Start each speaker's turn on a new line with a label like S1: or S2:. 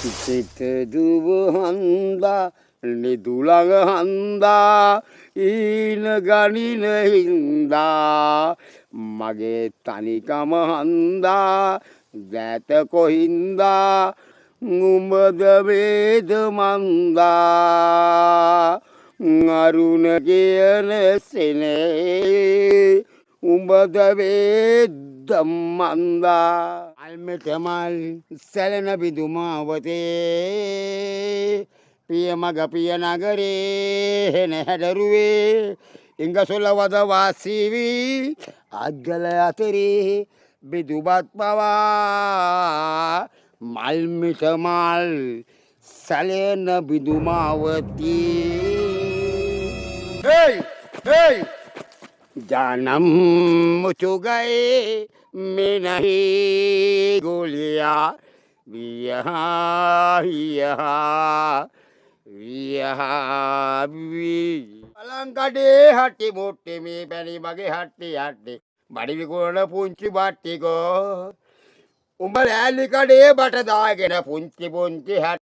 S1: සිත දුව හන්දා නිදුළඟ හන්දා ඊන ගනින හින්දා මගේ තනිකම හන්දා දැත කොහින්දා උඹද වේද මන්දා අරුණ කියන සෙනේ උඹද වේද මන්දා අල්මෙතමල් සැලෙන බිදුමාවතේ පිය මග පිය නගරේ හෙන හැඩරුවේ ඉංගසොල වද වාසීවි අද්ගල අතරේ බිදුබත් පවා මල්මිට මල් සැලෙන බිදුමාවතී hey! hey! जानम मुचुगए में नहीं गोलियां अलंकटे हट्टी मोटे में पैनी मगे हट्टी हट्टी बड़ी विकोण पुंची बाटी को उम्र है लिकड़े बट दागे न पुंची पुंची हट